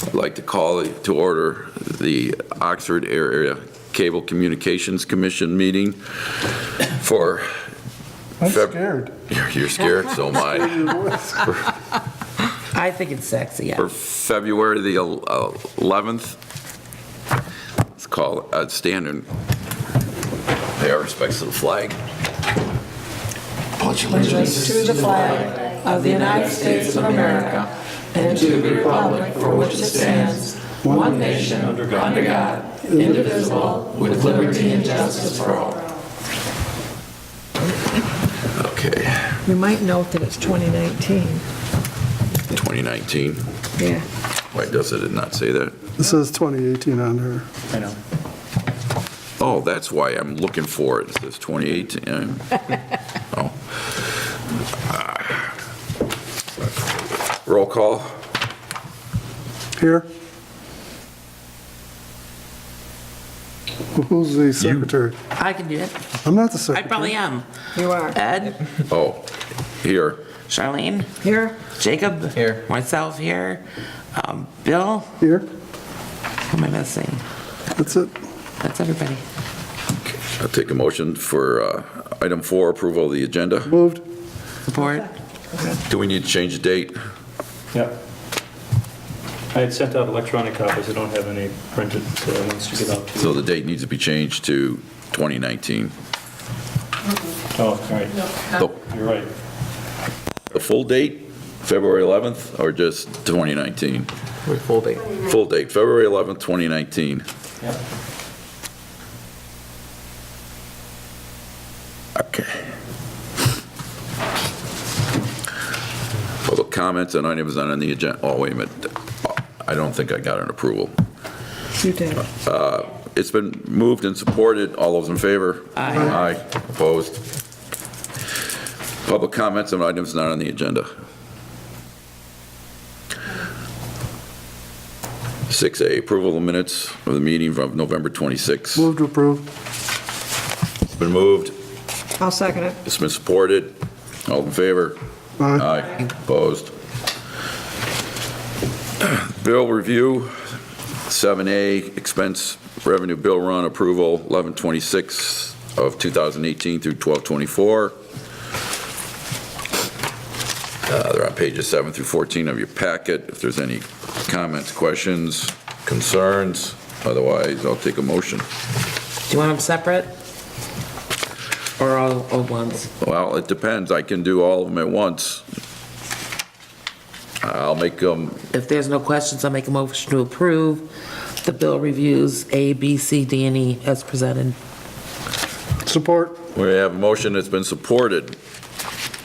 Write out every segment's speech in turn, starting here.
I'd like to call to order the Oxford Area Cable Communications Commission meeting for... I'm scared. You're scared? So am I. I think it's sexy, yeah. For February the 11th, let's call it stand and pay our respects to the flag. Pledge allegiance to the flag of the United States of America and to the republic for which it stands, one nation, under God, indivisible, with liberty and justice for all. Okay, You might note that it's 2019. 2019. Yeah. Why does it not say that? It says 2018 on there. I know. Oh, that's why I'm looking for it. It says 2018. Oh. Roll call. Here? Who's the secretary? I can do it. I'm not the I secretary. probably am. You are. Ed, Oh, here. Charlene, Here? Jacob. Here. Myself here. Bill, Here? who am I missing? That's it. That's everybody. I'll take a motion for item 4, approval of the agenda. Moved. Support. Do we need to change the date? Yep. I had sent out electronic copies. I don't have any printed ones to get out to So you. the date needs to be changed to 2019. Oh, all right. The You're right. the full date, February 11th, or just 2019? Full date. Full date, February 11th, 2019. Yep. Okay. Public comments on items not on the agenda. Oh, wait a minute. I don't think I got an approval. You did. It's been moved and supported. All those in favor? Aye. Aye. Opposed? Public comments on items not on the agenda. 6A, approval of minutes of the meeting from November 26th. Move to approve. It's been moved. I'll second it. It's been supported. All in favor? Aye. Opposed? Bill review, 7A, expense revenue bill run approval, 11/26 of 2018 through 12/24. They're on pages 7 through 14 of your packet. If there's any comments, questions, concerns, otherwise I'll take a motion. Do you want them separate? Or all at once? Well, it depends. I can do all of them at once. I'll make them, If there's no questions, I'll make a motion to approve the bill reviews A, B, C, D, and E as presented. Support. we have a motion that's been supported.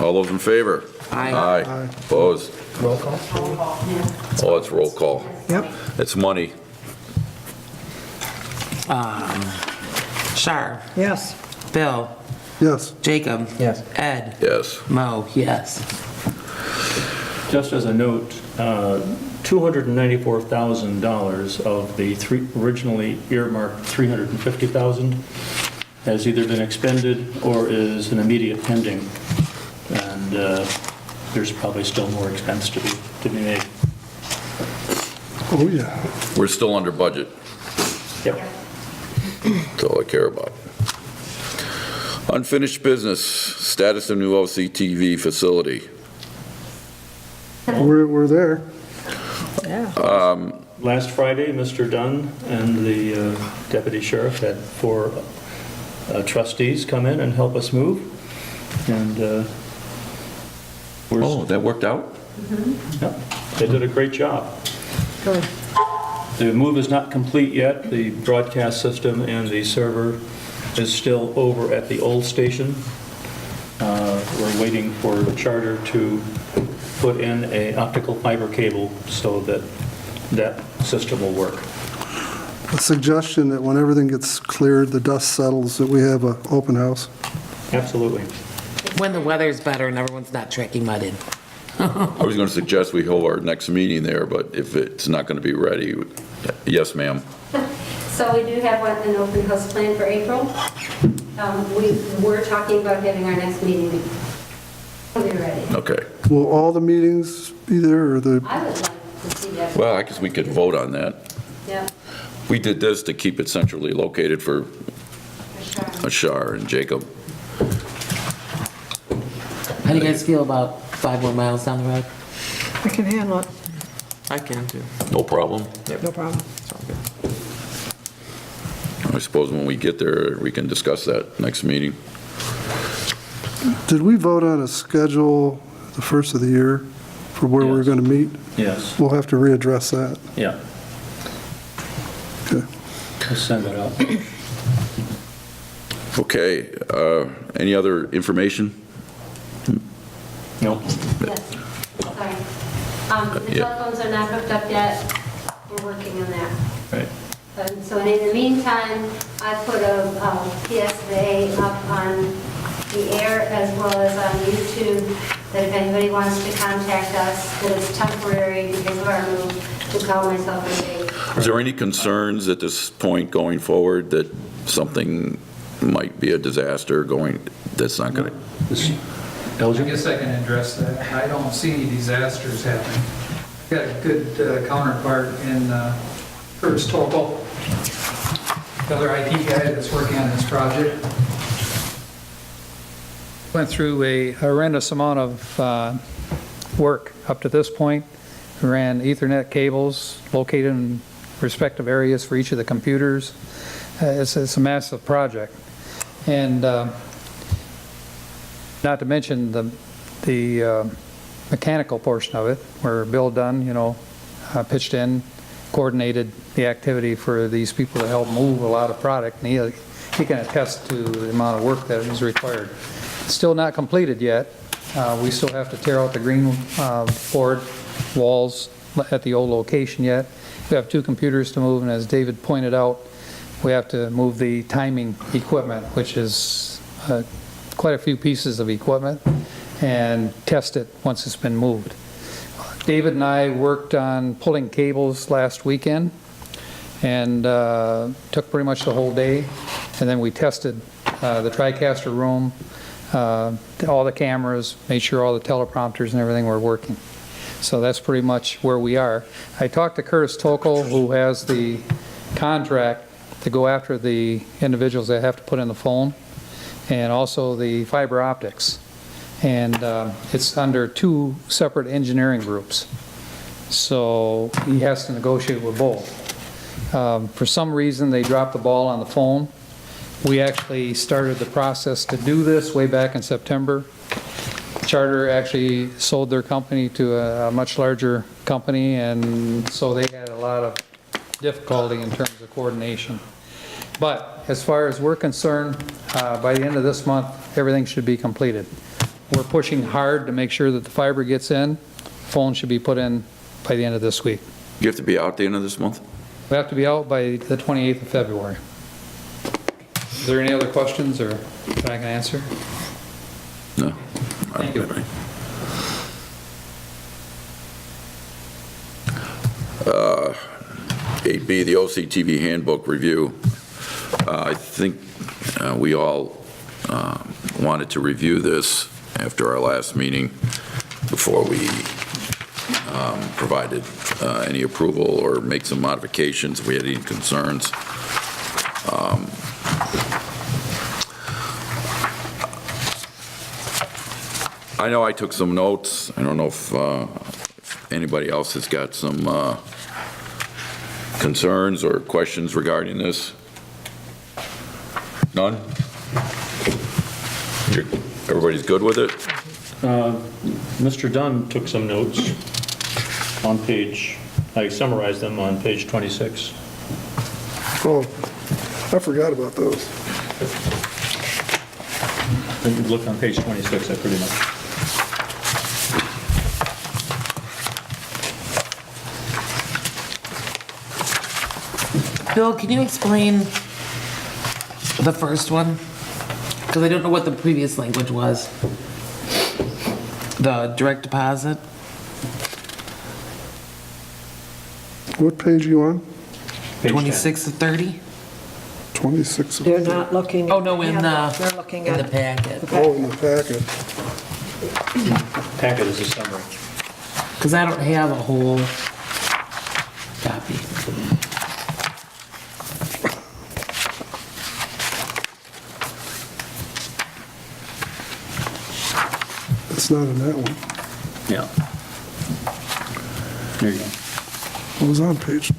All those in favor? Aye. Aye. Opposed? Roll call? Oh, it's roll call. Yep. It's money. Shar, Yes. Bill, Yes. Jacob. Yes. Ed, Yes. Mo, yes. Just as a note, $294,000 of the originally earmarked $350,000 has either been expended or is an immediate pending. And there's probably still more expense to be made. Oh, yeah. We're still under budget. Yep. That's all I care about. Unfinished business, status of new OCTV facility. We're there. Yeah. Last Friday, Mr. Dunn and the deputy sheriff had 4 trustees come in and help us move. And Oh, that worked out? Yep, they did a great job. Good. The move is not complete yet. The broadcast system and the server is still over at the old station. We're waiting for the charter to put in a optical fiber cable so that that system will work. A suggestion that when everything gets cleared, the dust settles, that we have an open house. Absolutely. When the weather's better and everyone's not trekking mud in. I was going to suggest we hold our next meeting there, but if it's not going to be ready, yes, ma'am. So we do have an open house plan for April. We were talking about having our next meeting. We'll be ready. Okay. Will all the meetings be there, or the, I would like to see that. Well, I guess we could vote on that. Yeah, We did this to keep it centrally located for for sure. Ashar and Jacob. How do you guys feel about 5 more miles down the road? I can handle it, I can too. No problem. no problem. Sounds good. I suppose when we get there, we can discuss that next meeting. Did we vote on a schedule the first of the year for where we're Yes. going to meet? Yes, We'll have to readdress that. yeah, Okay. we'll send that out. Okay, any other information? No? Yes, sorry. The Yeah. telephones are not hooked up yet. We're working on that. Right. So in the meantime, I put a PSA up on the air as well as on YouTube, that if anybody wants to contact us, that it's temporary because of our move, to call myself a date. Is there any concerns at this point going forward that something might be a disaster going, that's not going to? I guess I can address that. I don't see any disasters happening. Got a good counterpart in Curtis Topol, the other IT guy that's working on this project. Went through a horrendous amount of work up to this point. We ran Ethernet cables located in respective areas for each of the computers. It's a massive project. And not to mention the mechanical portion of it, where Bill Dunn, pitched in, coordinated the activity for these people to help move a lot of product, and he can attest to the amount of work that is required. Still not completed yet. We still have to tear out the green board walls at the old location yet. We have 2 computers to move, and as David pointed out, we have to move the timing equipment, which is quite a few pieces of equipment, and test it once it's been moved. David and I worked on pulling cables last weekend, and took pretty much the whole day, and then we tested the TriCaster room, all the cameras, made sure all the teleprompters and everything were working. So that's pretty much where we are. I talked to Curtis Tokol, who has the contract to go after the individuals that have to put in the phone, and also the fiber optics. And it's under 2 separate engineering groups. So he has to negotiate with both. For some reason, they dropped the ball on the phone. We actually started the process to do this way back in September. Charter actually sold their company to a much larger company, and so they had a lot of difficulty in terms of coordination. But as far as we're concerned, by the end of this month, everything should be completed. We're pushing hard to make sure that the fiber gets in. Phone should be put in by the end of this week. You have to be out the end of this month? We have to be out by the 28th of February. Is there any other questions or that I can answer? No? Thank you. Uh, 8B, the OCTV handbook review. I think we all wanted to review this after our last meeting before we provided any approval or make some modifications if we had any concerns. I know I took some notes. I don't know if anybody else has got some concerns or questions regarding this. None? Everybody's good with it? Mr. Dunn took some notes on page, I summarized them on page 26. Oh, I forgot about those. If you look on page 26, I pretty much. Bill, can you explain the first one? Because I don't know what the previous language was. The direct deposit? What page are you on? Page 10. 26 to 30? 26. They're not looking. Oh, no, in They're looking the at. packet. Oh, in the packet. Packet is a summary. Because I don't have a whole copy. It's not in that one. Yeah. There you go. It was on page.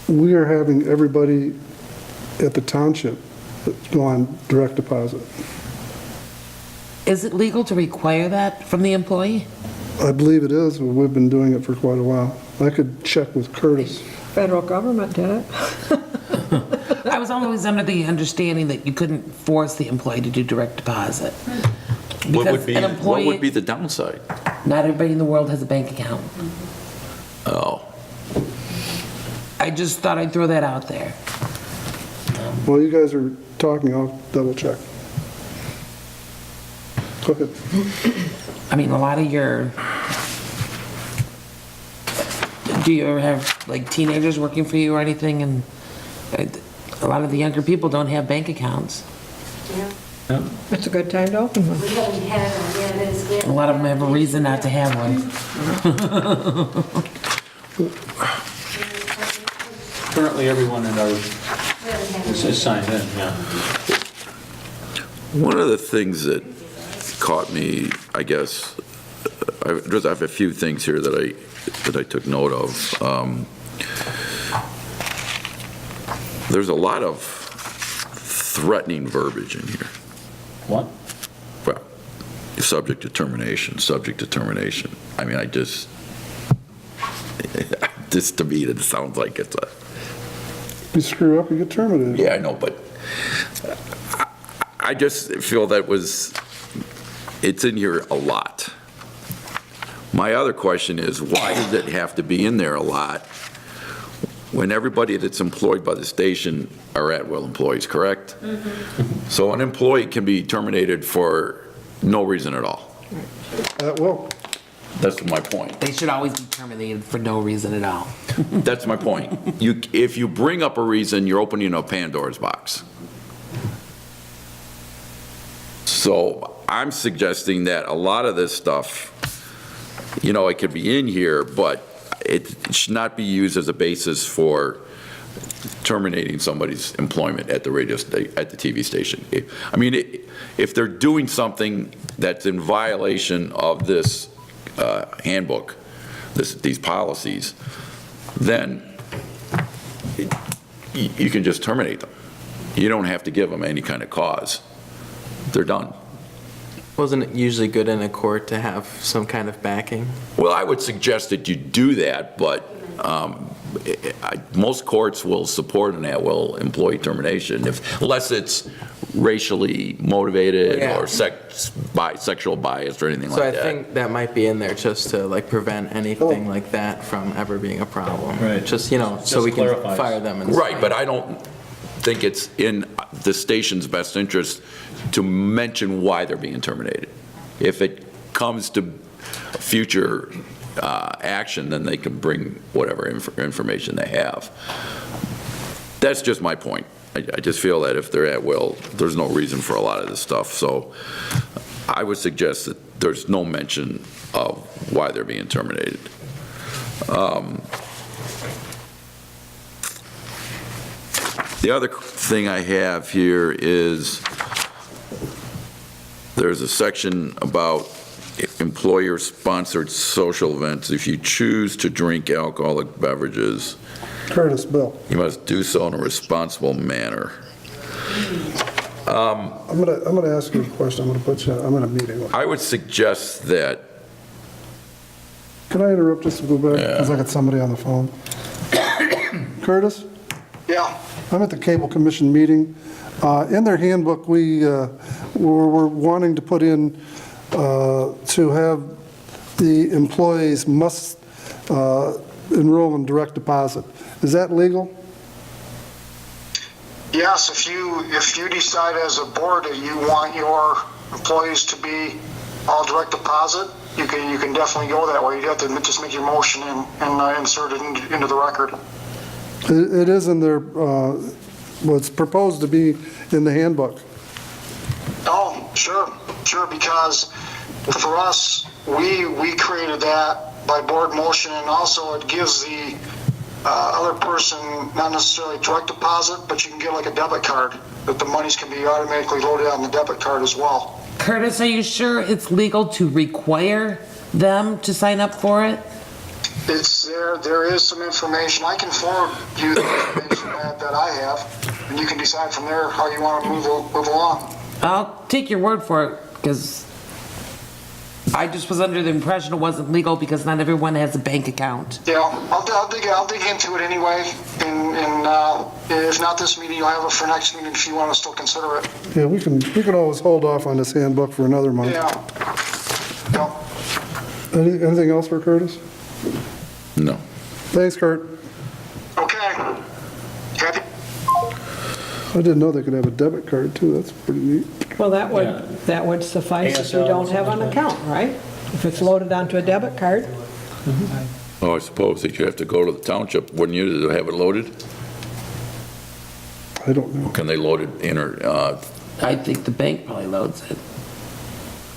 We are having everybody at the township go on direct deposit. Is it legal to require that from the employee? I believe it is, but we've been doing it for quite a while. I could check with Curtis. Federal government did it. I was always under the understanding that you couldn't force the employee to do direct deposit. What Because an what employee, would be the downside? not everybody in the world has a bank account. Oh, I just thought I'd throw that out there. While you guys are talking, I'll double check. Go ahead. I mean, a lot of your, do you ever have like teenagers working for you or anything? And a lot of the younger people don't have bank accounts. Yeah. It's a good time to open one. We haven't had them, yeah, it is good. A lot of them have a reason not to have one. Currently, everyone in our, We haven't had them. is signed in, yeah. one of the things that caught me, I guess, I have a few things here that I took note of. There's a lot of threatening verbiage in here. What? Well, subject to termination, subject to termination. I mean, this to me, it sounds like it's a, You screw up, you get terminated. yeah, I know, but I just feel it's in here a lot. My other question is, why does it have to be in there a lot when everybody that's employed by the station are at-will employees, correct? Mm-hmm. So an employee can be terminated for no reason at all. Well, That's my point. They should always be terminated for no reason at all. That's my point. If you bring up a reason, you're opening a Pandora's box. So I'm suggesting that a lot of this stuff, it could be in here, but it should not be used as a basis for terminating somebody's employment at the at the TV station. I mean, if they're doing something that's in violation of this handbook, these policies, then you can just terminate them. You don't have to give them any kind of cause. They're done. Wasn't it usually good in a court to have some kind of backing? Well, I would suggest that you do that, but most courts will support an at-will employee termination unless it's racially motivated Yeah. or sexual bias or anything So like I that. think that might be in there just to prevent anything like that from ever being a problem. Right. Just, so Just we can clarifies. fire them. And Right, but I don't think it's in the station's best interest to mention why they're being terminated. If it comes to future action, then they can bring whatever information they have. That's just my point. I just feel that if they're at will, there's no reason for a lot of this stuff. So I would suggest that there's no mention of why they're being terminated. The other thing I have here is there's a section about employer-sponsored social events. If you choose to drink alcoholic beverages, Curtis, Bill, you must do so in a responsible manner. I'm gonna ask you a question. I'm in a meeting. I would suggest that, Can I interrupt just to go back? Yeah. Because I got somebody on the phone. Curtis? Yeah, I'm at the Cable Commission meeting. In their handbook, we're wanting to put in to have the employees must enroll in direct deposit. Is that legal? yes, if you decide as a board that you want your employees to be all direct deposit, you can definitely go that way. You have to just make your motion and insert it into the record. It is in their what's proposed to be in the handbook. Oh, sure, because for us, we created that by board motion, and also it gives the other person not necessarily direct deposit, but you can get like a debit card, that the monies can be automatically loaded on the debit card as well. Curtis, are you sure it's legal to require them to sign up for it? It's there is some information. I can forward you the information that I have, and you can decide from there how you want to move along. I'll take your word for it, because I just was under the impression it wasn't legal because not everyone has a bank account. Yeah, I'll dig into it anyway, and if not this meeting, you'll have it for next meeting if you want to still consider it. Yeah, we can always hold off on this handbook for another month. Yeah. Anything else for Curtis? No. Thanks, Kurt. Okay. Happy. I didn't know they could have a debit card too. That's pretty neat. Well, Yeah. that would suffice if you ASL, don't have an something like account, right? If it's loaded onto a debit card. Oh, I suppose that you have to go to the township, wouldn't you, to have it loaded? I don't know. Can they load it in or, I think the bank probably loads it.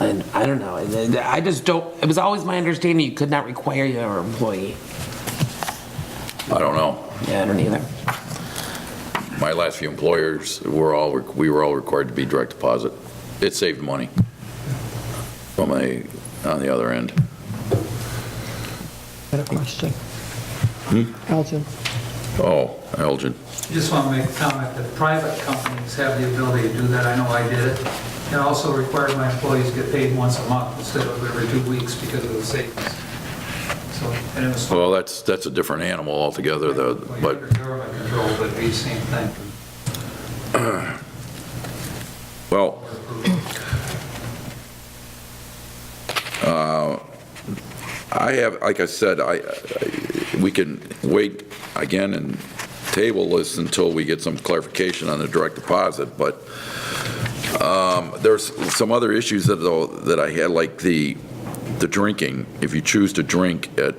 And I don't know. I just don't, it was always my understanding you could not require your employee. I don't know. Yeah, I don't either. My last few employers, we were all required to be direct deposit. It saved money on the other end. Got a question. Elgin. Oh, Elgin. Just want to make a comment that private companies have the ability to do that. I know I did it. And also required my employees get paid once a month instead of every 2 weeks because of the savings. So, and it was. Well, that's a different animal altogether, though, but Under government control, but it'd be the same thing. well, I have, like I said, we can wait again and table this until we get some clarification on the direct deposit, but there's some other issues that I had, like the drinking. If you choose to drink at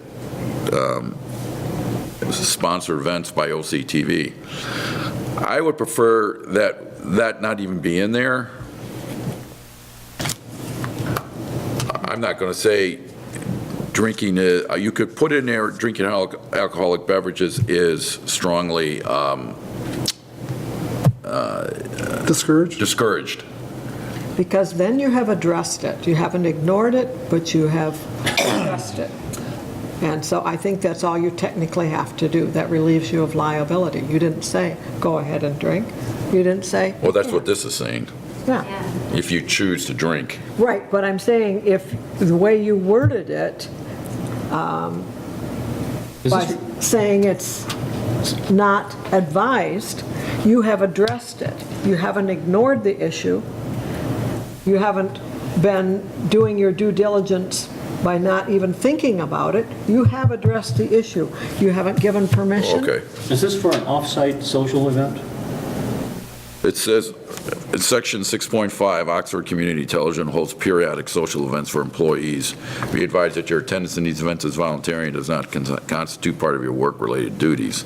sponsored events by OCTV, I would prefer that not even be in there. I'm not going to say drinking, you could put in there, drinking alcoholic beverages is strongly discouraged. Because then you have addressed it. You haven't ignored it, but you have addressed it. And so I think that's all you technically have to do. That relieves you of liability. You didn't say, go ahead and drink. You didn't say. Well, that's what this is saying, Yeah, if you choose to drink. right. But I'm saying if the way you worded it, by saying it's not advised, you have addressed it. You haven't ignored the issue. You haven't been doing your due diligence by not even thinking about it. You have addressed the issue. You haven't given permission. Okay. Is this for an off-site social event? It says, in section 6.5, Oxford Community Television holds periodic social events for employees. Be advised that your attendance in these events is voluntary and does not constitute part of your work-related duties.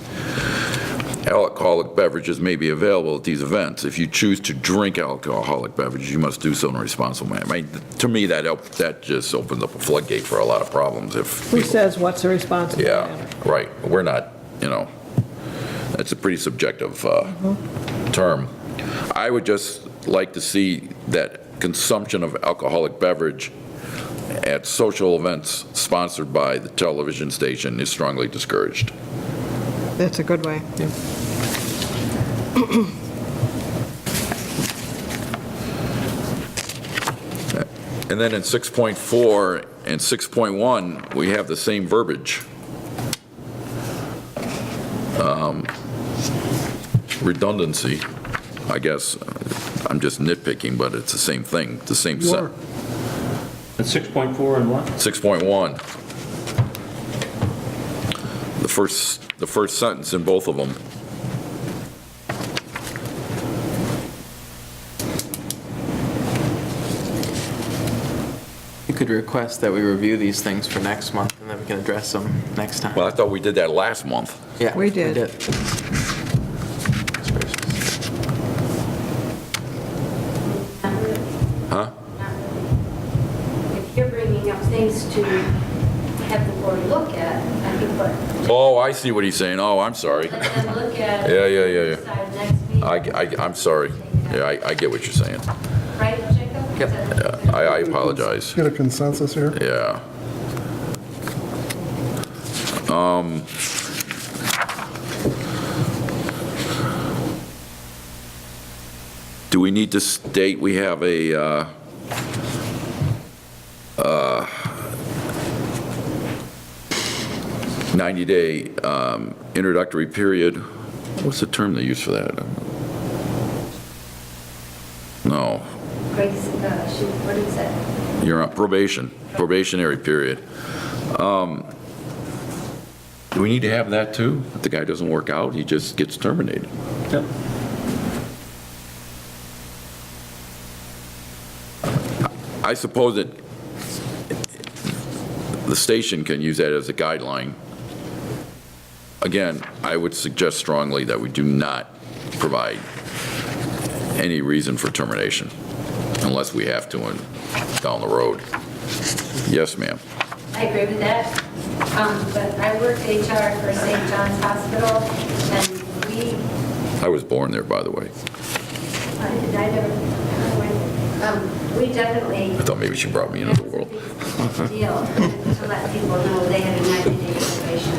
Alcoholic beverages may be available at these events. If you choose to drink alcoholic beverages, you must do so in a responsible manner. I mean, to me, that just opens up a floodgate for a lot of problems. If Who people- says what's a responsible Yeah, manner? right. We're not, that's a pretty subjective term. I would just like to see that consumption of alcoholic beverage at social events sponsored by the television station is strongly discouraged. That's a good way. And then in 6.4 and 6.1, we have the same verbiage. Redundancy, I guess. I'm just nitpicking, but it's the same thing, the same You set. are. And 6.4 and what? 6.1. The first sentence in both of them. You could request that we review these things for next month, and then we can address them next time. Well, I thought we did that last month. Yeah, We did. It's very specific. is to have the board look at, I think what, Oh, I see what he's saying. Oh, I'm sorry. let them look at. Yeah. Decide next meeting. I'm sorry. Yeah, I get what you're saying. Right, Jacob? Yep. I apologize. Get a consensus here? Yeah. Do we need to state we have a, 90-day introductory period? What's the term they use for that? No, Grace, what is that? you're on probationary period. Do we need to have that too? If the guy doesn't work out, he just gets terminated. Yep. I suppose that the station can use that as a guideline. Again, I would suggest strongly that we do not provide any reason for termination unless we have to down the road. Yes, ma'am. I agree with that, but I worked HR for St. John's Hospital, and I was born there, by the way. we definitely. I thought maybe she brought me into the world. Deal to let people know they had a 90-day probation.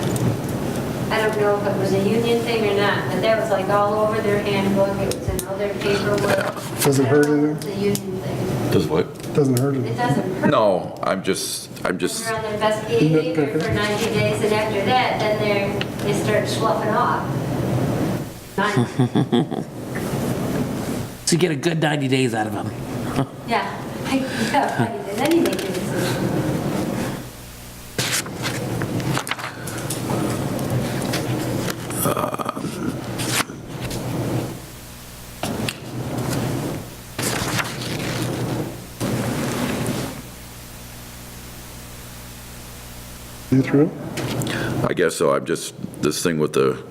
I don't know if it was a union thing or not, but that was like all over their handbook, it was in all their paperwork. Does it hurt anything? It's a union thing. Does what? Doesn't hurt It it. doesn't hurt. No, I'm just, They're on their best behavior for 90 days, and after that, then they start sloughing off. So you get a good 90 days out of them. Yeah, and then you make your decision. You through? I guess so. I'm just, this thing with the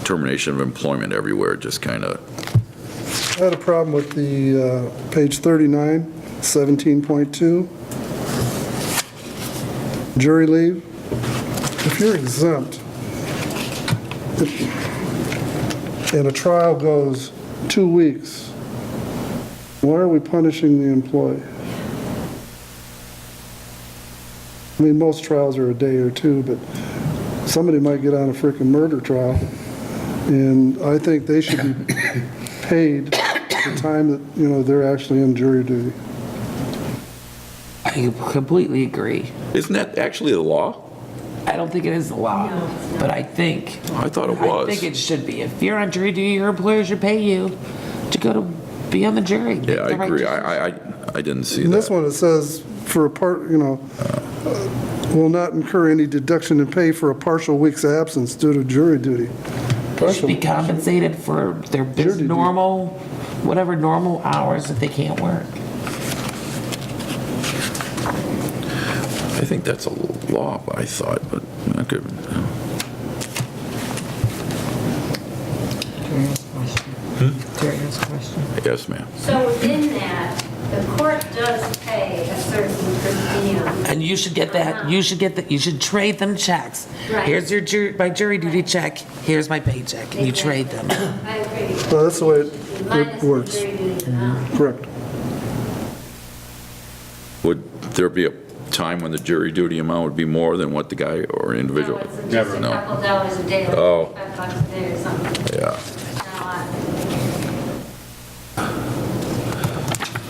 termination of employment everywhere, just kind of, I had a problem with the page 39, 17.2. Jury leave. If you're exempt, and a trial goes 2 weeks, why are we punishing the employee? I mean, most trials are a day or two, but somebody might get on a frickin' murder trial, and I think they should be paid the time that, you know, they're actually in jury duty. I completely agree. isn't that actually the law? I don't think it is the law, No, it's not. but I think. I thought it I was. think it should be. If you're on jury duty, your employer should pay you to go to be on the jury. Make Yeah, I the right agree. decision. I didn't see In this that. one, it says, for a part, you know, will not incur any deduction in pay for a partial week's absence due to jury duty. They should be compensated for their duty. normal, whatever normal hours that they can't work. I think that's a law, I thought, but okay. Terry has a question. Yes, ma'am. So within that, the court does pay a certain per diem. And you should get that, you should trade them checks. Right. Here's your my jury duty check, here's my paycheck, and you trade them. I agree. Well, that's the way Minus it the works. jury duty amount. Correct. Would there be a time when the jury duty amount would be more than what the guy or individual? No, it's just Never. a No. couple dollars a day, like Oh. $5 a day or something. Yeah.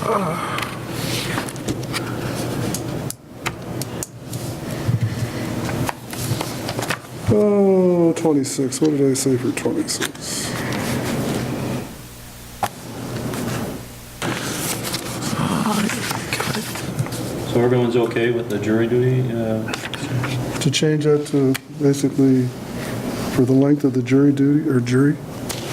Not a lot. Oh, 26, what did I say for 26? So everyone's okay with the jury duty? To change that to basically for the length of the jury duty, or jury?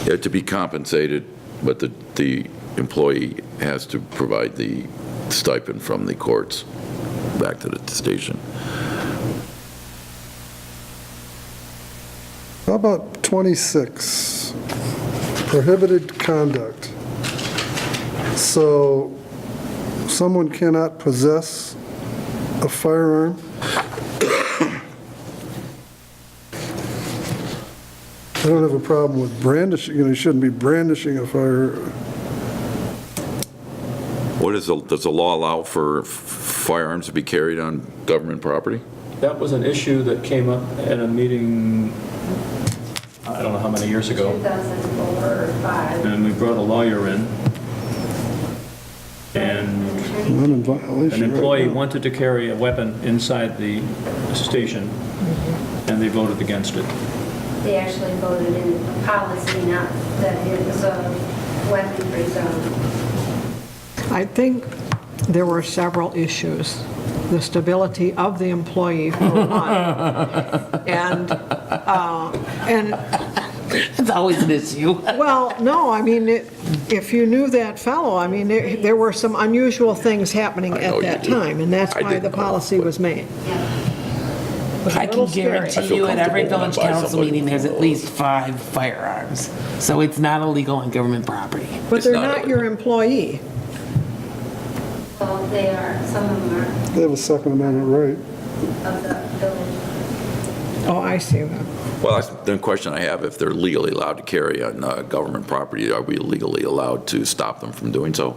Yeah, to be compensated, but the employee has to provide the stipend from the courts back to the station. How about 26? Prohibited conduct. So someone cannot possess a firearm. I don't have a problem with brandishing, you shouldn't be brandishing a fire. Does the law allow for firearms to be carried on government property? That was an issue that came up at a meeting, I don't know how many years ago, 2004 or 5. and we brought a lawyer in, and I'm in violation. an employee right now. wanted to carry a weapon inside the station, and they voted against it. They actually voted in a policy, not that it was a weapon-free zone. I think there were several issues. The stability of the employee, for one. And It's always an issue. well, no, I mean, if you knew that fellow, I mean, there were some unusual things happening I know at you that did. time, and that's I why didn't the know, policy but- was made. Yeah. It was a I little can scary. guarantee you at every comfortable village when I buy council somebody meeting, there's one at of least 5 firearms. So it's not illegal on government property. But It's they're not not your employee. Well, they are, some of them are They have a Second Amendment right. of the village. Oh, I see that. Well, that's the question I have. If they're legally allowed to carry on government property, are we legally allowed to stop them from doing so?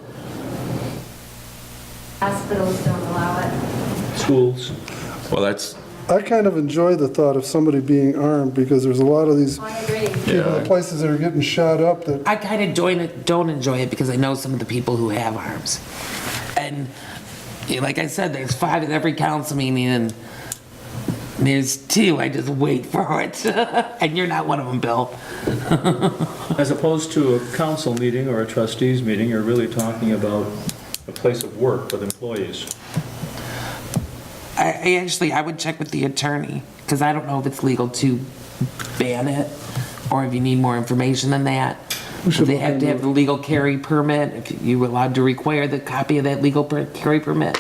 Hospitals don't allow it. Schools, Well, that's, I kind of enjoy the thought of somebody being armed because there's a lot of these I agree. people in places that are getting shot up that, I kind of don't enjoy it because I know some of the people who have arms. And like I said, there's 5 at every council meeting and there's 2, I just wait for it. And you're not one of them, Bill. as opposed to a council meeting or a trustees meeting, you're really talking about a place of work with employees. I would check with the attorney because I don't know if it's legal to ban it or if you need more information than that. If they have to have the legal carry permit, if you're allowed to require the copy of that legal carry permit.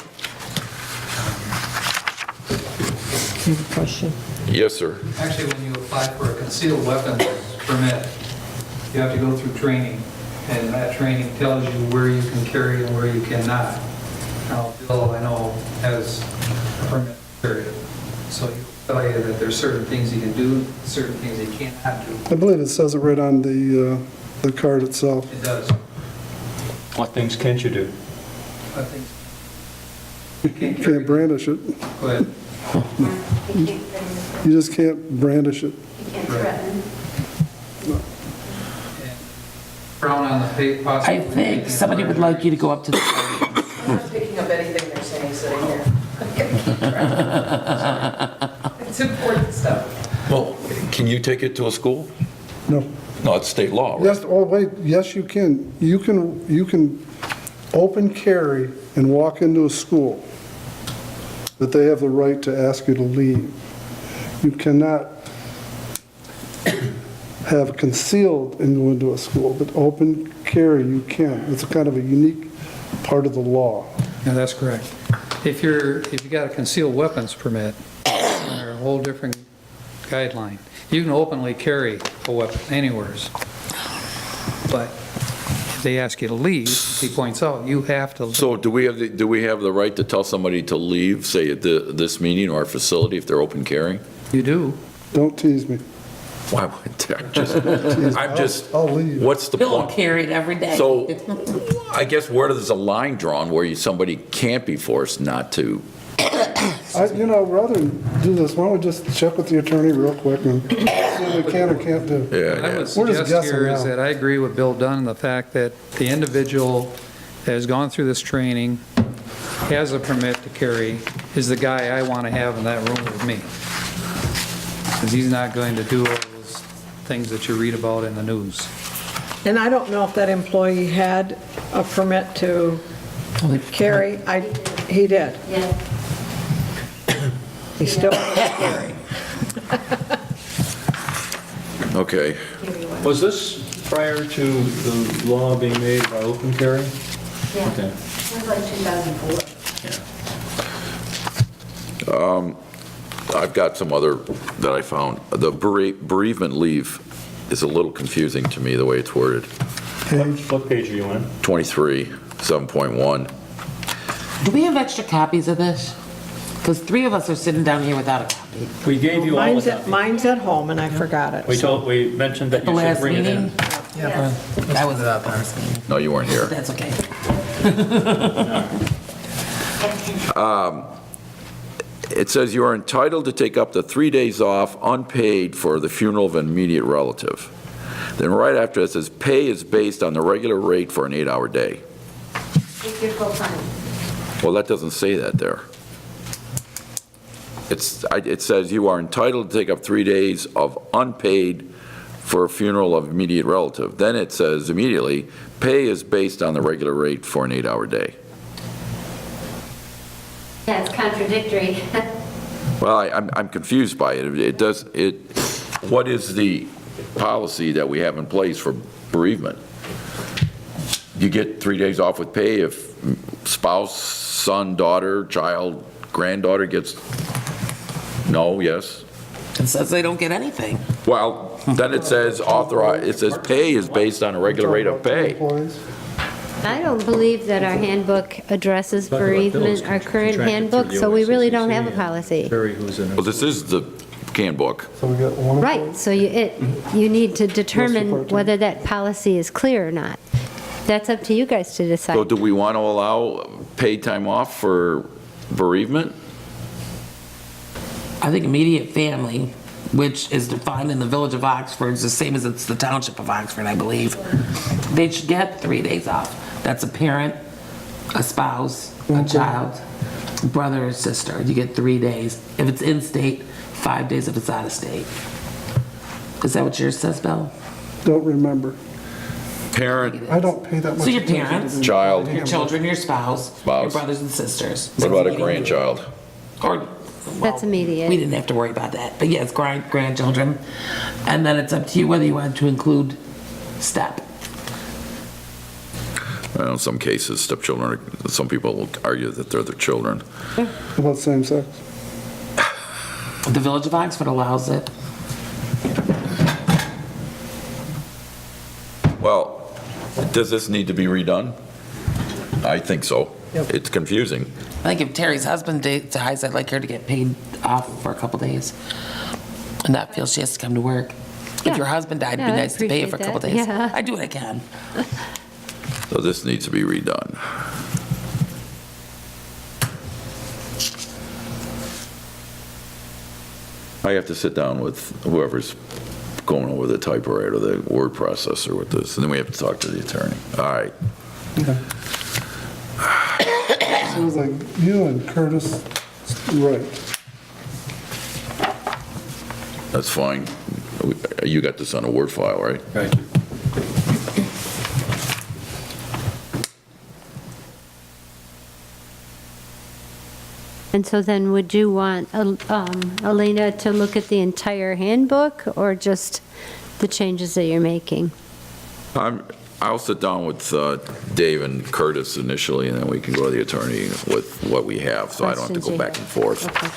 You have a question? yes, sir. Actually, when you apply for a concealed weapons permit, you have to go through training, and that training tells you where you can carry and where you cannot. Now, Bill, I know, has a permit to carry, so he'll tell you that there's certain things he can do, certain things he cannot do. I believe it says it right on the card itself. It does. What things can't you do? I think. You can't brandish it. Go ahead. You can't threaten. You just can't brandish it. You can't threaten. Frown on the fate possibly. I think somebody would like you to go up to the I'm not picking up anything they're saying sitting here. It's important stuff. Well, can you take it to a school? No. No, it's state law, right? Yes, oh, wait, yes, you can. You can open carry and walk into a school, but they have the right to ask you to leave. You cannot have concealed and go into a school, but open carry you can. It's a kind of a unique part of the law. Yeah, that's correct. If you got a concealed weapons permit, they're a whole different guideline. You can openly carry a weapon anywheres, but if they ask you to leave, he points out, you have to leave. So do we have the right to tell somebody to leave, say at this meeting or our facility if they're open carrying? You do. Don't tease me. Why would I'm just, I'll leave. what's the Bill will point? carry it every day. So I guess where does the line drawn where somebody can't be forced not to? Rather than do this, why don't we just check with the attorney real quick and see what we can or can't do? Yeah, What I yeah. would We're just suggest here guessing is now. that I agree with Bill Dunn in the fact that the individual that has gone through this training, has a permit to carry, is the guy I want to have in that room with me. Because he's not going to do all those things that you read about in the news. And I don't know if that employee had a permit to carry. He did. Yeah. He still has carry. Okay. Was this prior to the law being made by open carry? Yeah. Okay. It was like 2004. I've got some other that I found. The bereavement leave is a little confusing to me, the way it's worded. What page are you on? 23, 7.1. Do we have extra copies of this? Because 3 of us are sitting down here without a copy. We gave you all a copy. Mine's at home and I forgot it. We mentioned that The you should last bring it in. meeting? That was at the last meeting. No, you weren't here. That's okay. It says you are entitled to take up to 3 days off unpaid for the funeral of an immediate relative. Then right after it says pay is based on the regular rate for an 8-hour day. If you're full-time. Well, that doesn't say that there. It says you are entitled to take up 3 days of unpaid for a funeral of immediate relative. Then it says immediately, pay is based on the regular rate for an 8-hour day. Yeah, it's contradictory. Well, I'm confused by it. What is the policy that we have in place for bereavement? You get 3 days off with pay if spouse, son, daughter, child, granddaughter gets, no, yes? It says they don't get anything. Well, then it says pay is based on a regular rate of pay. Employees. I don't believe that our handbook addresses bereavement, our current handbook, so we really don't have a policy. Well, this is the handbook. So we got one. Right, so you need to determine whether that policy is clear or not. That's up to you guys to So decide. do we want to allow paid time off for bereavement? I think immediate family, which is defined in the Village of Oxford, is the same as it's the Township of Oxford, I believe. They should get 3 days off. That's a parent, a spouse, a child, brother or sister. You get 3 days. If it's in-state, 5 days if it's out-of-state. Is that what yours says, Bill? Don't remember. Parent, I don't pay that much. So your attention to parents, the- child, your children, your spouse, your Spouse. brothers and sisters. what about a grandchild? Or, well, That's immediate. We didn't have to worry about that, but yes, grandchildren. And then it's up to you whether you want to include step. Well, in some cases, stepchildren, some people will argue that they're their children. How about same sex? The Village of Oxford allows it. Well, does this need to be redone? I think so. It's confusing. I think if Terry's husband dies, I'd like her to get paid off for a couple days and not feel she has to come to work. Yeah. If your husband died, it'd Yeah, be I nice to pay you for a couple appreciate days. that. Yeah. I do what I can. So this needs to be redone. I have to sit down with whoever's going over the typewriter, the word processor with this, and then we have to talk to the attorney. All right. Sounds like you and Curtis, right. That's fine. You got this on a Word file, right? Right. And so then would you want Elena to look at the entire handbook or just the changes that you're making? I'll sit down with Dave and Curtis initially, and then we can go to the attorney with what we have, so I don't have to go back and forth. Okay.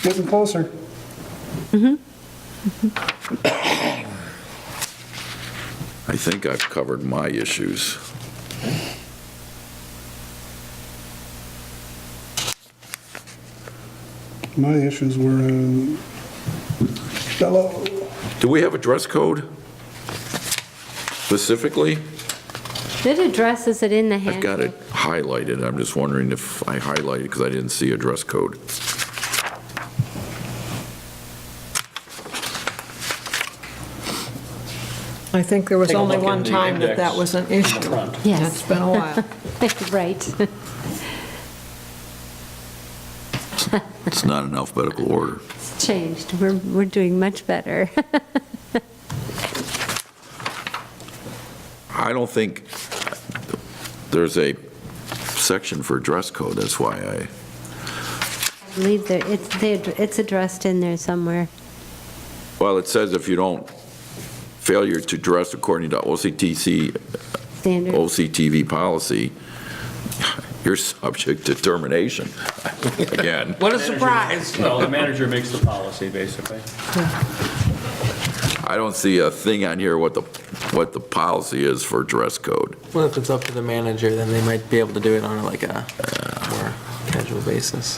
Getting closer. I think I've covered my issues. My issues were in yellow. Do we have a dress code specifically? It addresses it in the I've handbook. got it highlighted. I'm just wondering if I highlighted because I didn't see a dress code. I think there was Take a only look one in the time that index that was an issue. front. Yes. It's been a while. Right. It's not in alphabetical order. It's changed. We're doing much better. I don't think there's a section for dress code. That's why I, I believe it's addressed in there somewhere. well, it says if you don't, failure to dress according to Standard. OCTV policy, you're subject to termination. Again, What a surprise. Well, the manager makes the policy, basically. I don't see a thing on here what the what the policy is for dress code. Well, if it's up to the manager, then they might be able to do it on like a more casual basis.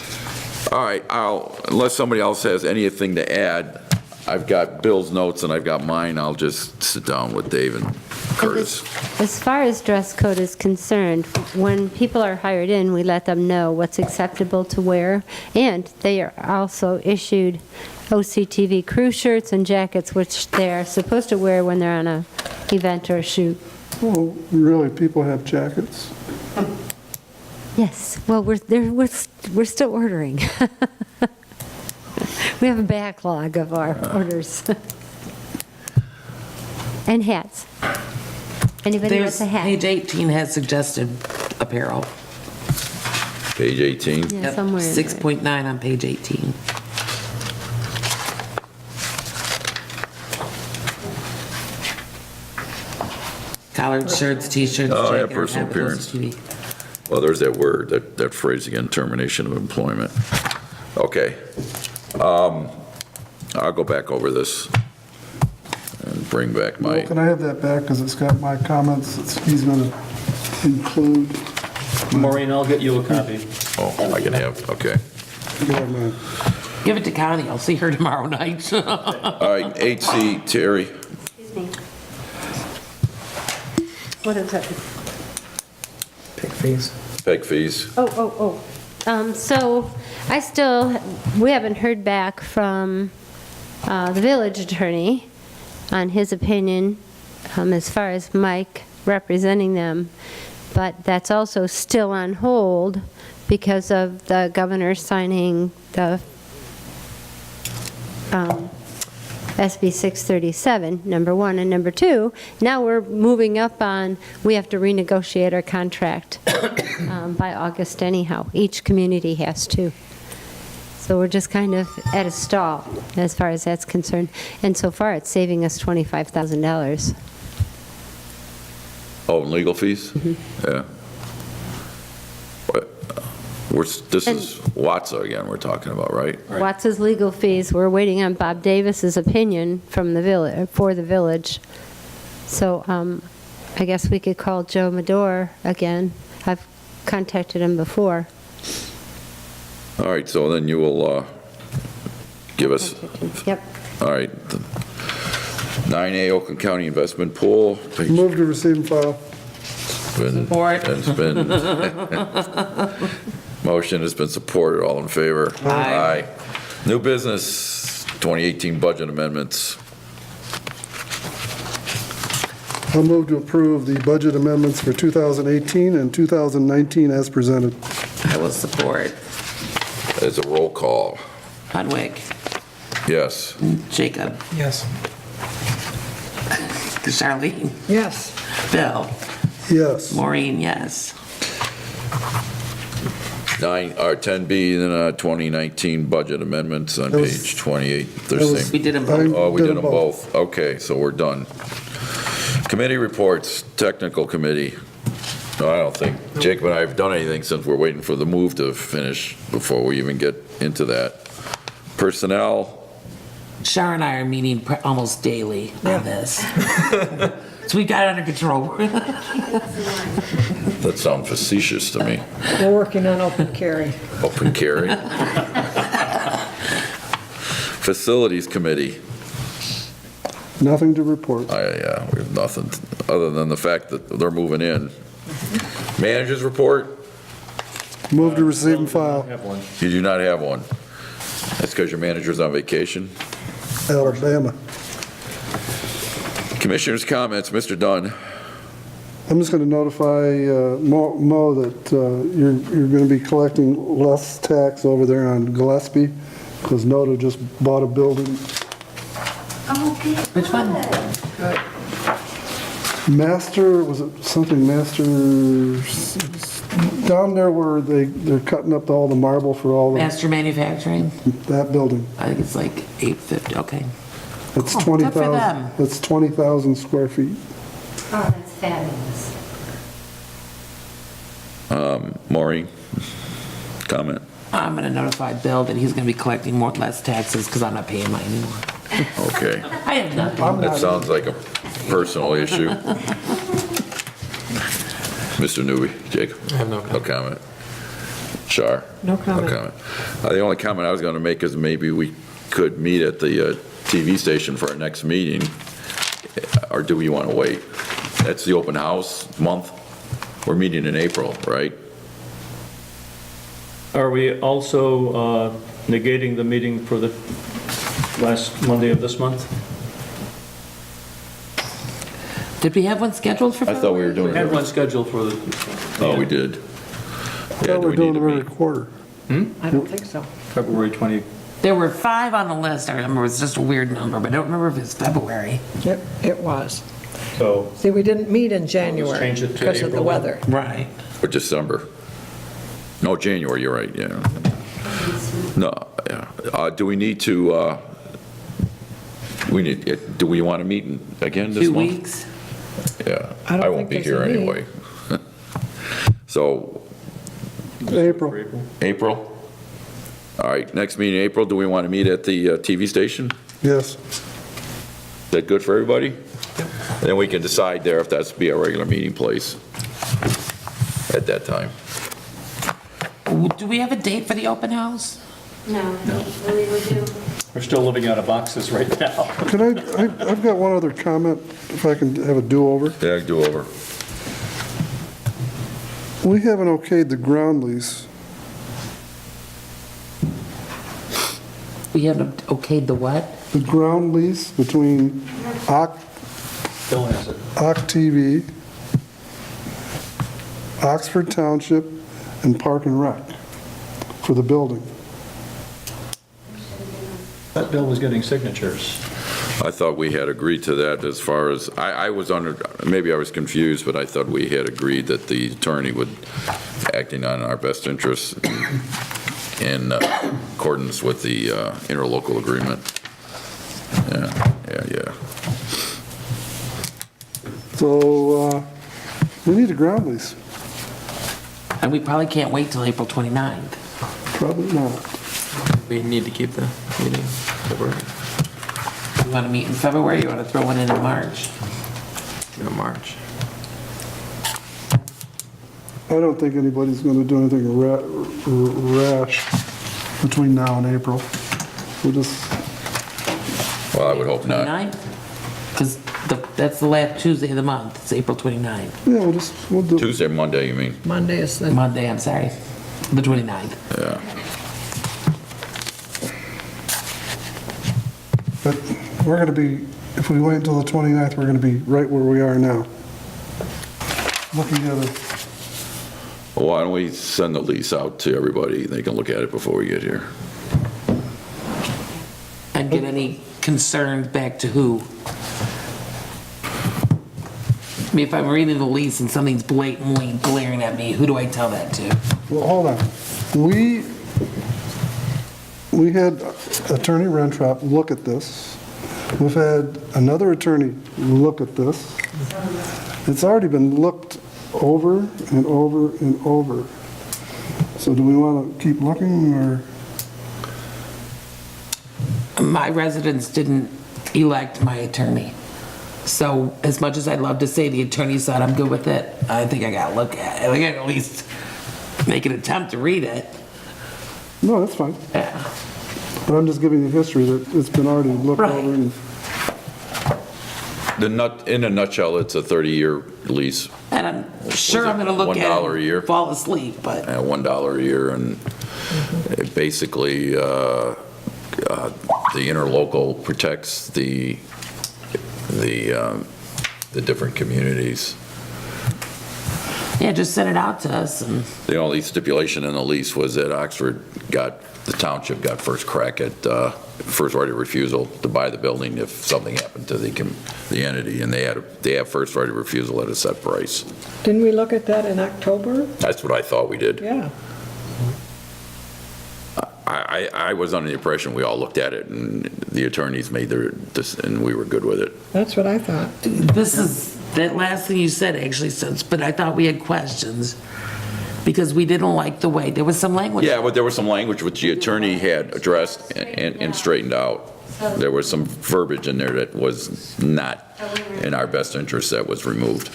All right, unless somebody else has anything to add, I've got Bill's notes and I've got mine. I'll just sit down with Dave and Curtis. As far as dress code is concerned, when people are hired in, we let them know what's acceptable to wear, and they are also issued OCTV crew shirts and jackets, which they're supposed to wear when they're on a event or a shoot. Well, really, people have jackets. Yes, well, we're still ordering. We have a backlog of our orders. And hats. Anybody wants a hat? Page 18 has suggested apparel. Page 18. Yeah, Yep, somewhere in there. 6.9 on page 18. Collared shirts, t-shirts, Oh, yeah, jacket, personal have appearance. OCTV. Well, there's that word, that phrase again, termination of employment. Okay. I'll go back over this and bring back Well, my, can I have that back, because it's got my comments that he's going to include. Maureen, I'll get you a copy. oh, I can have, okay. You have mine. Give it to Connie, I'll see her tomorrow night. All right, 8C, Terry. Excuse me. What is it? Pick fees. Peg fees. So we haven't heard back from the village attorney on his opinion as far as Mike representing them, but that's also still on hold because of the governor signing the SB 637, number one. And number two, now we're moving up on, we have to renegotiate our contract by August anyhow. Each community has to. So we're just kind of at a stall as far as that's concerned. And so far, it's saving us $25,000. Oh, and legal fees? Yeah. But this is Watsa again we're talking about, right? Watts's legal fees, we're waiting on Bob Davis's opinion from the village, for the village. So I guess we could call Joe Medor again. I've contacted him before. All right, so then you will give us, Yep. all right, 9A Oakland County Investment Pool. page- Move to receive and file. been- Support. It's been, motion has been supported, all in favor? Aye. New business, 2018 budget amendments. I'll move to approve the budget amendments for 2018 and 2019 as presented. I will support. It's a roll call. Hudwick, Yes. Jacob, Yes. Charlene, Yes. Bill, Yes. Maureen, yes. 10B, then 2019 budget amendments on That was- page 28. that was- We did them I both. Oh, we did them both. Okay, so we're done. Committee reports, technical committee. No, I don't think Jacob and I have done anything since we're waiting for the move to finish before we even get into that. Personnel, Shar and I are meeting almost daily on this. So we got it under control. that sounds facetious to me. We're working on open carry. Open carry. Facilities committee. Nothing to report. We have nothing, other than the fact that they're moving in. Managers report, Move to receive and file. Have one. you do not have one. That's because your manager's on vacation. Alabama. Commissioners' comments, Mr. Dunn. I'm just going to notify Mo that you're going to be collecting less tax over there on Gillespie, because NODA just bought a building. Which one? Master, was it something Master, down there where they're cutting up all the marble for all Master Manufacturing? that building. I think it's like 850, okay. It's Oh, good for 20,000, them. it's 20,000 square feet. Oh, that's fabulous. Maureen, comment? I'm going to notify Bill that he's going to be collecting less taxes because I'm not paying mine anymore. Okay. I have nothing. That sounds like personal issue. Mr. Newby, Jacob? I have no No comment. Shar? No comment. The only comment I was going to make is maybe we could meet at the TV station for our next meeting, or do we want to wait? That's the open house month. We're meeting in April, right? Are we also negating the meeting for the last Monday of this month? Did we have one scheduled for I thought we were We doing had it. one scheduled for the... Oh, we did. Yeah, Thought do we're we doing need it to every meet? quarter. I don't think so. February 20. There were 5 on the list. I remember it was just a weird number, but I don't remember if it's February. It was. So See, we didn't meet in January change it to because of the April then. weather. Right. Or December? No, January, you're right, yeah. No, yeah. Do we need to, do we want to meet again this 2 month? weeks. Yeah, I don't I won't think be there's here a need. anyway. So, April. April? All right, next meeting, April, do we want to meet at the TV station? Yes. Is that good for everybody? Then we can decide there if that's be our regular meeting place at that time. Do we have a date for the open house? No, really would do. We're still living out of boxes right now. Can I've got one other comment, if I can have a do-over. Yeah, do over. We haven't okayed the ground lease. We haven't okayed the what? The ground lease between Bill has it. Oaccc, Oxford Township, and Park and Rec for the building. That bill was getting signatures. I thought we had agreed to that as far as, I was under, maybe I was confused, but I thought we had agreed that the attorney would, acting on our best interests in accordance with the interlocal agreement. Yeah. So we need a ground lease. And we probably can't wait till April 29th. Probably not. We need to keep the meeting February, You want to meet in February, you want to throw one in March? March. I don't think anybody's going to do anything rash between now and April. We'll just, Well, I would hope not. 29th? Because that's the last Tuesday of the month. It's April 29th. yeah, we'll do. Tuesday, Monday, you mean? Monday is the, Monday, I'm sorry. The 29th. Yeah. But we're going to be, if we wait until the 29th, we're going to be right where we are now. Looking at it, Well, why don't we send the lease out to everybody? They can look at it before we get here. And get any concerns back to who? I mean, if I'm reading the lease and something's blatantly glaring at me, who do I tell that to? well, hold on. We had Attorney Rentrop look at this. We've had another attorney look at this. It's already been looked over and over and over. So do we want to keep looking, or? My residents didn't elect my attorney. So as much as I'd love to say the attorney said I'm good with it, I think I gotta look at it. I gotta at least make an attempt to read it. No, that's fine. Yeah. But I'm just giving you history that it's been already looked Right. over. And In a nutshell, it's a 30-year lease, And I'm sure I'm gonna look at $1 a it year? and fall asleep, but at $1 a year, and it basically, the interlocal protects the different communities. yeah, just send it out to us and The only stipulation in the lease was that the township got first crack at, first right of refusal to buy the building if something happened to the entity, and they have first right of refusal at a set price. didn't we look at that in October? That's what I thought we did. Yeah. I was under the impression we all looked at it, and the attorneys made and we were good with it. That's what I thought. this is, that last thing you said actually says, but I thought we had questions. because we didn't like the way, there was some language. Yeah, but there was some language which the attorney had addressed and straightened out. There was some verbiage in there that was not in our best interest that was removed.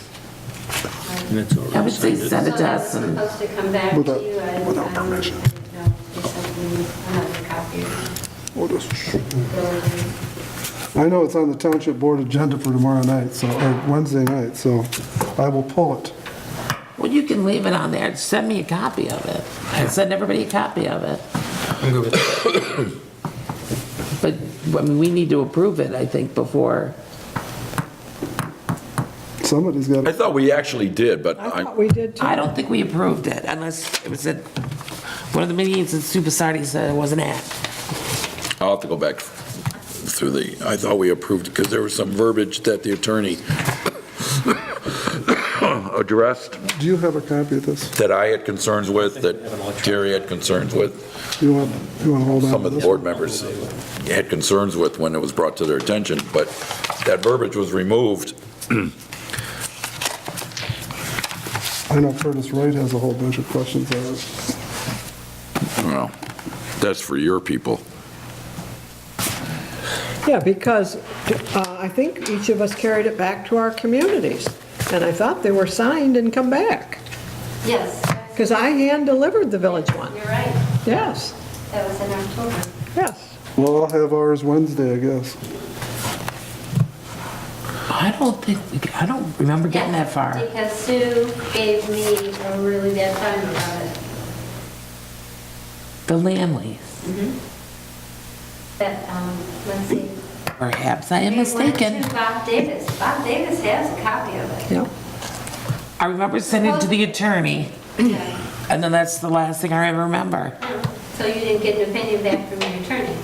And it's already I would say signed. send it So to that's us and supposed to come back to Without- you and... without permission. No, they said we need another copy. We'll just- I know it's on the Township Board agenda for tomorrow night, or Wednesday night, so I will pull it. well, you can leave it on there. Send me a copy of it. And send everybody a copy of it. I'm good with that. But, I mean, we need to approve it, I think, before. Somebody's got I it. thought we actually did, but I thought we did too. I don't think we approved it unless it was at one of the meetings that Superstarty said it wasn't at. I'll have to go back through I thought we approved it because there was some verbiage that the attorney addressed Do you have a copy of this? that I had concerns with, that Jerry had concerns with, You want to hold on some to of the this? board members had concerns with when it was brought to their attention, but that verbiage was removed. I know Curtis Wright has a whole bunch of questions on it. Well, that's for your people. Yeah, because I think each of us carried it back to our communities. And I thought they were signed and come back. Yes, Because I hand-delivered the village one. you're right. Yes, That was in October. yes. Well, I'll have ours Wednesday, I guess. I don't remember getting that far. Because Sue gave me a really bad time about it. The land lease. That, let's see. Perhaps I am It went mistaken. to Bob Davis. Bob Davis has a copy of it. Yeah. I remember sending it to the attorney, Okay. and then that's the last thing I ever remember. So you didn't get an opinion back from your attorney?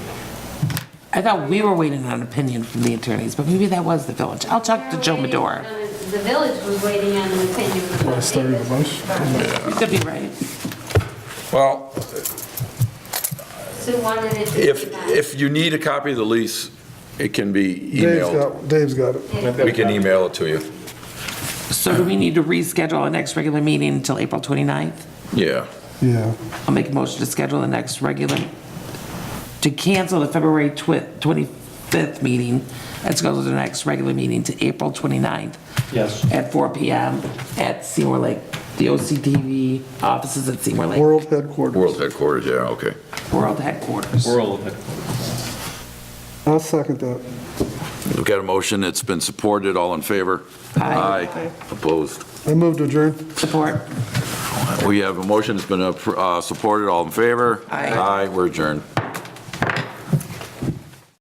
I thought we were waiting on an opinion from the attorneys, but maybe that was the village. I'll talk to Joe Medora. The village was waiting on an opinion from Bob Davis. You could be right. Well, Sue wanted it to be if you need a copy of the lease, it can be emailed. Dave's got it. We can email it to you. So do we need to reschedule our next regular meeting until April 29th? Yeah. Yeah. I'll make a motion to schedule the next regular, to cancel the February 25th meeting and schedule the next regular meeting to April 29th Yes. at 4 PM at Seymour Lake, the OCTV offices at Seymour Lake, World headquarters. World headquarters, yeah, okay. world headquarters. World. I'll second that. We've got a motion, it's been supported, all in favor? Aye. Opposed? I move to adjourn. Support. We have a motion, it's been supported, all in favor? Aye. Aye, we're adjourned.